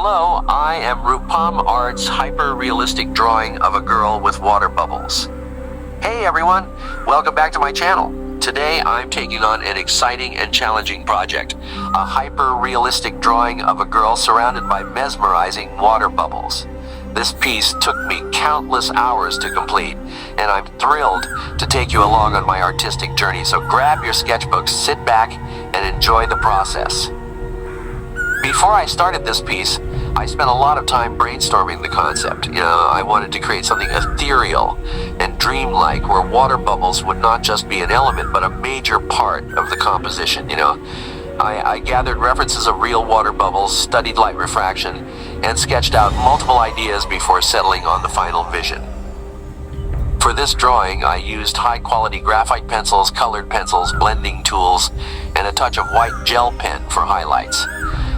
Hello, I am Rupam Art's hyper-realistic drawing of a girl with water bubbles. Hey everyone, welcome back to my channel. Today I'm taking on an exciting and challenging project, a hyper-realistic drawing of a girl surrounded by mesmerizing water bubbles. This piece took me countless hours to complete, and I'm thrilled to take you along on my artistic journey, so grab your sketchbooks, sit back, and enjoy the process. Before I started this piece, I spent a lot of time brainstorming the concept. I wanted to create something ethereal and dreamlike, where water bubbles would not just be an element, but a major part of the composition. I gathered references of real water bubbles, studied light refraction, and sketched out multiple ideas before settling on the final vision. For this drawing, I used high-quality graphite pencils, colored pencils, blending tools, and a touch of white gel pen for highlights.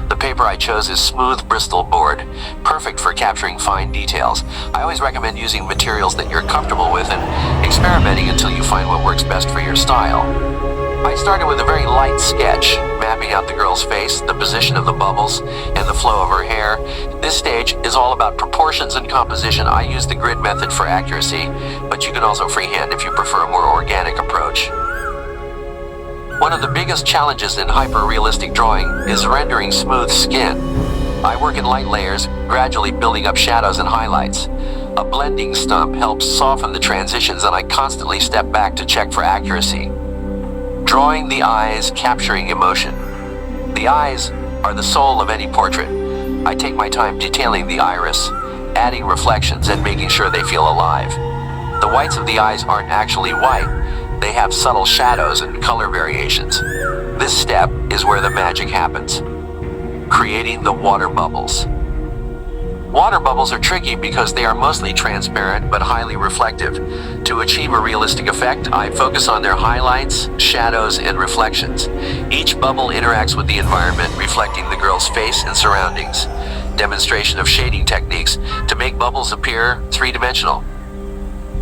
The paper I chose is smooth Bristol board, perfect for capturing fine details. I always recommend using materials that you're comfortable with and experimenting until you find what works best for your style. I started with a very light sketch, mapping out the girl's face, the position of the bubbles, and the flow of her hair. This stage is all about proportions and composition. I use the grid method for accuracy, but you can also freehand if you prefer a more organic approach. One of the biggest challenges in hyper-realistic drawing is rendering smooth skin. I work in light layers, gradually building up shadows and highlights. A blending stump helps soften the transitions, and I constantly step back to check for accuracy. Drawing the eyes, capturing emotion. The eyes are the soul of any portrait. I take my time detailing the iris, adding reflections, and making sure they feel alive. The whites of the eyes aren't actually white. They have subtle shadows and color variations. This step is where the magic happens. Creating the water bubbles. Water bubbles are tricky because they are mostly transparent but highly reflective. To achieve a realistic effect, I focus on their highlights, shadows, and reflections. Each bubble interacts with the environment, reflecting the girl's face and surroundings. Demonstration of shading techniques to make bubbles appear three-dimensional.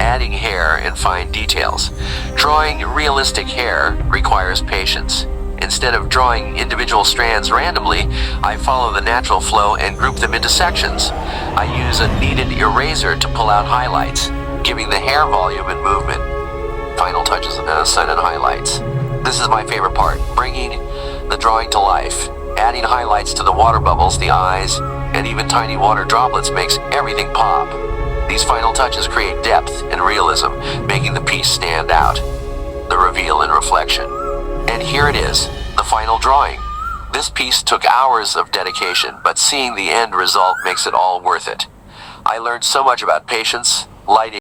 Adding hair and fine details. Drawing realistic hair requires patience. Instead of drawing individual strands randomly, I follow the natural flow and group them into sections. I use a kneaded eraser to pull out highlights, giving the hair volume and movement. Final touches and highlights. This is my favorite part, bringing the drawing to life. Adding highlights to the water bubbles, the eyes, and even tiny water droplets makes everything pop. These final touches create depth and realism, making the piece stand out. The reveal and reflection. And here it is, the final drawing. This piece took hours of dedication, but seeing the end result makes it all worth it. I learned so much about patience, lighting,